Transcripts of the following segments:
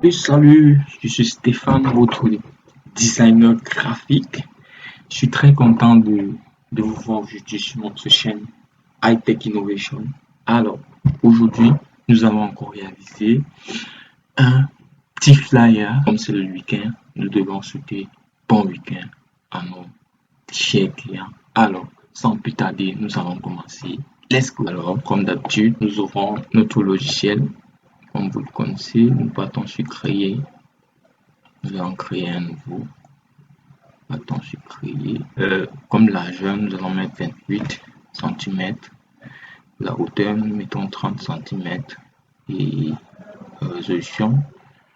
Oui, salut, je suis Stéphane, votre designer graphique. Je suis très content de vous voir aujourd'hui sur notre chaîne High Tech Innovation. Alors, aujourd'hui, nous allons encore réaliser un petit flyer. Comme c'est le week-end, nous devons souhaiter bon week-end à nos chers clients. Alors, sans plus tarder, nous allons commencer. Let's go. Alors, comme d'habitude, nous aurons notre logiciel. Comme vous le connaissez, nous partons sur créer. Nous allons créer un nouveau bâton sur créer. Comme largeur, nous allons mettre 28 cm. La hauteur, nous mettons 30 cm. Et résolution,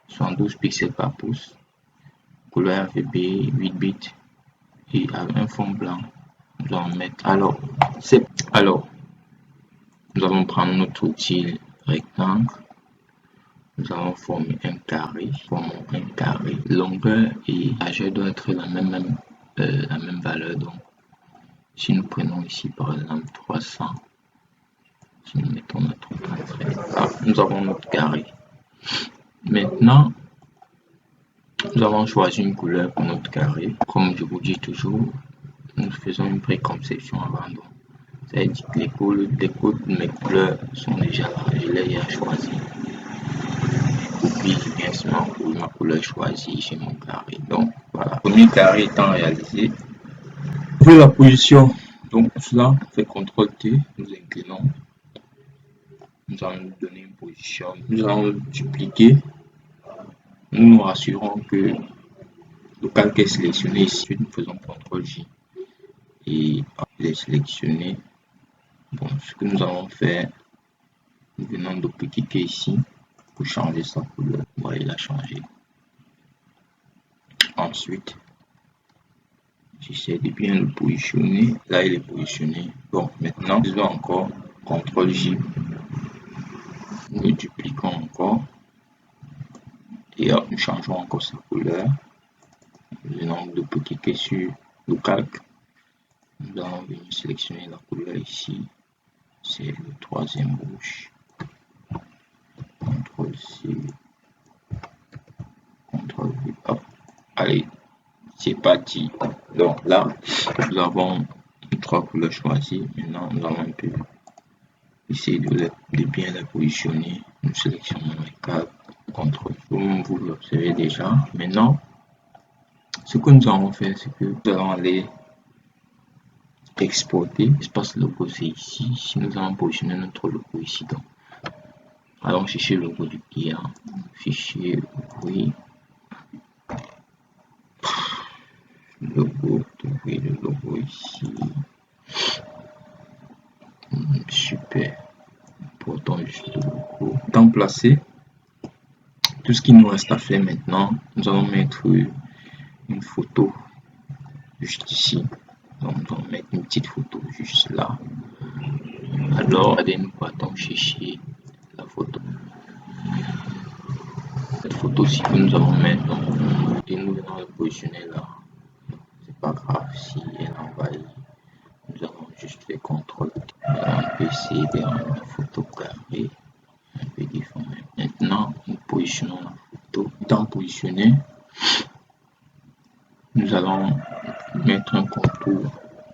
112 pixels par pouce. Couleur RGB 8 bits. Et un fond blanc, nous allons mettre. Alors, nous allons prendre notre outil rectangle. Nous allons former un carré. Formons un carré. Longueur et largeur doivent être la même valeur. Donc, si nous prenons ici par exemple 300, si nous mettons notre entrée, nous avons notre carré. Maintenant, nous avons choisi une couleur pour notre carré. Comme je vous dis toujours, nous faisons une préconception avant. Donc, ça veut dire que les codes de mes couleurs sont déjà là. Je les ai choisis. Puis bien sûr ma couleur choisie chez mon carré. Donc voilà, le premier carré étant réalisé, trouver la position. Donc pour cela, on fait CTRL T, nous inclinons, nous allons nous donner une position, nous allons dupliquer, nous nous rassurons que le calque est sélectionné ici, nous faisons CTRL J et il est sélectionné. Bon, ce que nous allons faire, nous venons de cliquer ici pour changer sa couleur. Voilà, il a changé. Ensuite, j'essaie de bien le positionner. Là, il est positionné. Bon, maintenant, nous allons encore CTRL J. Nous dupliquons encore. Et nous changeons encore sa couleur. Nous venons de cliquer sur le calque. Nous allons venir sélectionner la couleur ici. C'est le troisième rouge. CTRL C. CTRL V. Hop. Allez, c'est parti. Donc là, nous avons les trois couleurs choisies. Maintenant, nous allons un peu essayer de bien les positionner. Nous sélectionnons les cadres, CTRL. Comme vous l'observez déjà. Maintenant, ce que nous allons faire, c'est que nous allons aller exporter. L'espace logo, c'est ici. Si nous allons positionner notre logo ici, donc allons chercher le logo du client. Fichier, oui. Logo, trouver le logo ici. Super. Portons juste le logo. Temps placé. Tout ce qu'il nous reste à faire maintenant, nous allons mettre une photo juste ici. Donc, nous allons mettre une petite photo juste là. Alors, allez, nous partons chercher la photo. Cette photo-ci que nous allons mettre, donc, et nous venons la positionner là. C'est pas grave si elle envahit. Nous allons juste faire CTRL. On peut essayer de rendre la photo carrée, un peu déformée. Maintenant, nous positionnons la photo. Étant positionné, nous allons mettre un contour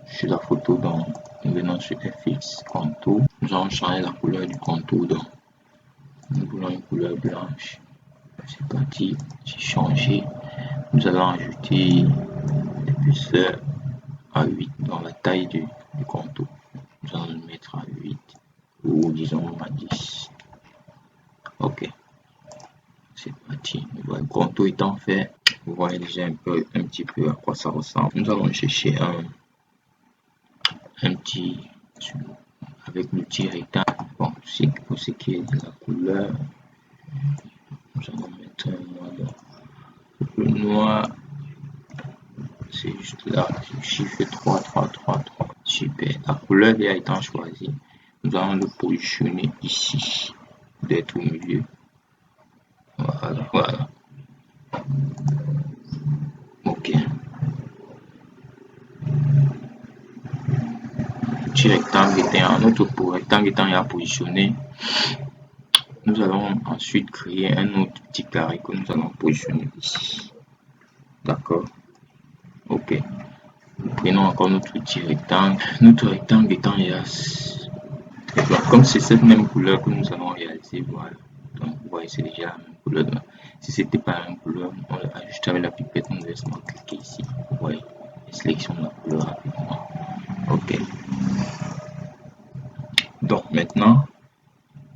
sur la photo. Donc, nous venons sur FX, contour. Nous allons changer la couleur du contour. Donc, nous voulons une couleur blanche. C'est parti, j'ai changé. Nous allons ajouter l'épaisseur à 8 dans la taille du contour. Nous allons le mettre à 8 ou disons à 10. Ok, c'est parti. Le contour étant fait, vous voyez déjà un petit peu à quoi ça ressemble. Nous allons chercher un petit avec l'outil rectangle. Bon, pour ce qui est de la couleur, nous allons mettre un noir. Le noir, c'est juste là, chiffre 3. Super. La couleur déjà étant choisie, nous allons le positionner ici, d'être au milieu. Voilà. Ok. Petit rectangle étant, notre rectangle étant positionné, Nous allons ensuite créer un autre petit carré que nous allons positionner ici. D'accord. Ok. Prenons encore notre petit rectangle. Notre rectangle étant là, comme c'est cette même couleur que nous allons réaliser, voilà. Donc, vous voyez, c'est déjà la même couleur. Donc, si c'était pas la même couleur, on l'ajuste avec la pipette, on laisse cliquer ici. Vous voyez, et sélectionne la couleur rapidement. Ok. Donc, maintenant,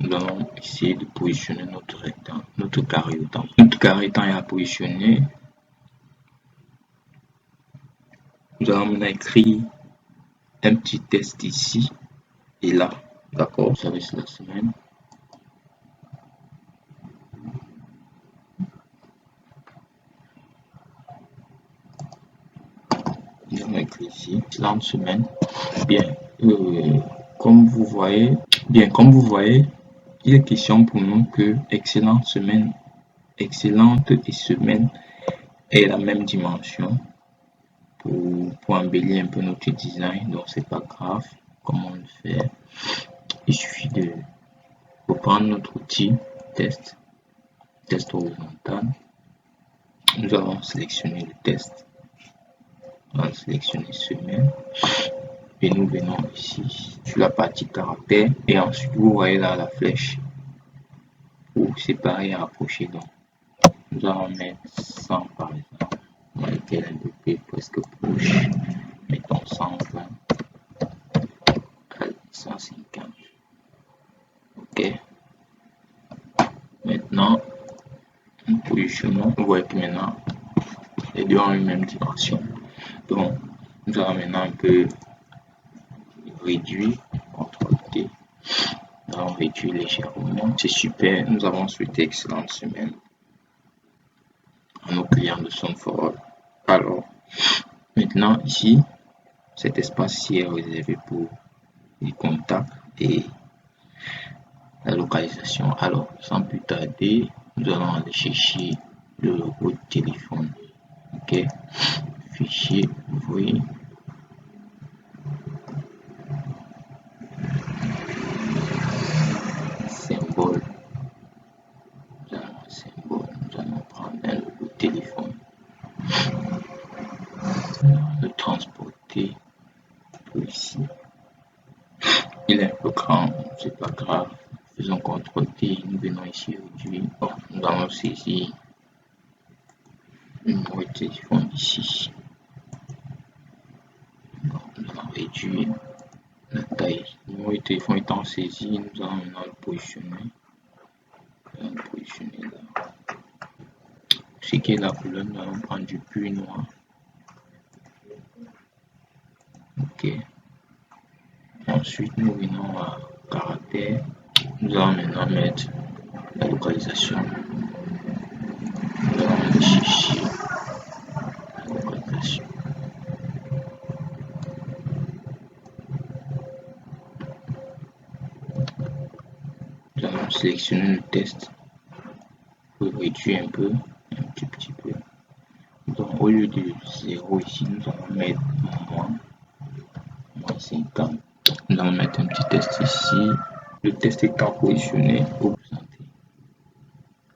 nous allons essayer de positionner notre rectangle, notre carré autant. Notre carré étant à positionner, nous allons maintenant écrire un petit test ici et là. D'accord, vous savez, c'est la semaine. Nous allons écrire ici, excellente semaine. Bien, comme vous voyez, il est question pour nous que excellente semaine, excellente et semaine est la même dimension pour embellir un peu notre design. Donc c'est pas grave comment on le fait. Il suffit de reprendre notre outil test horizontal. Nous allons sélectionner le test. On va sélectionner semaine. Et nous venons ici sur la partie caractère. Et ensuite, vous voyez là la flèche pour séparer et rapprocher. Donc, nous allons mettre 100 par exemple. On va écrire LDP presque proche. Mettons 120 à 150. Ok. Maintenant, nous positionnons. Vous voyez que maintenant, les deux ont une même dimension. Donc, nous allons maintenant un peu réduire. CTRL T. Nous allons réduire légèrement. C'est super. Nous avons souhaité excellente semaine à nos clients de Sonforol. Alors, maintenant ici, cet espace-ci est réservé pour les contacts et la localisation. Alors, sans plus tarder, nous allons aller chercher le logo de téléphone. Ok, fichier, oui. Symbole. Nous allons un symbole. Nous allons prendre un logo de téléphone. Le transporter pour ici. Il est un peu grand, c'est pas grave. Faisons CTRL T, nous venons ici réduire. Bon, nous allons saisir le numéro de téléphone ici. Bon, nous allons réduire la taille. Le numéro de téléphone étant saisi, nous allons maintenant le positionner. Nous allons le positionner là. Ce qui est la couleur, nous allons prendre du plus noir. Ok. Ensuite, nous venons à caractère. Nous allons maintenant mettre la localisation. Nous allons aller chercher la localisation. Nous allons sélectionner le test pour réduire un peu, un petit peu. Donc au lieu de 0 ici, nous allons mettre moins 50. Nous allons mettre un petit test ici. Le test étant positionné au présenter.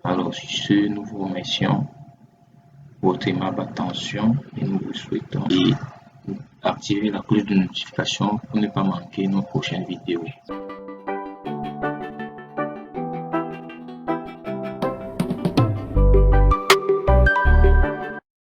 Alors sur ce, nous vous remercions pour votre aimable attention et nous vous souhaitons d'activer la cloche de notification pour ne pas manquer nos prochaines vidéos.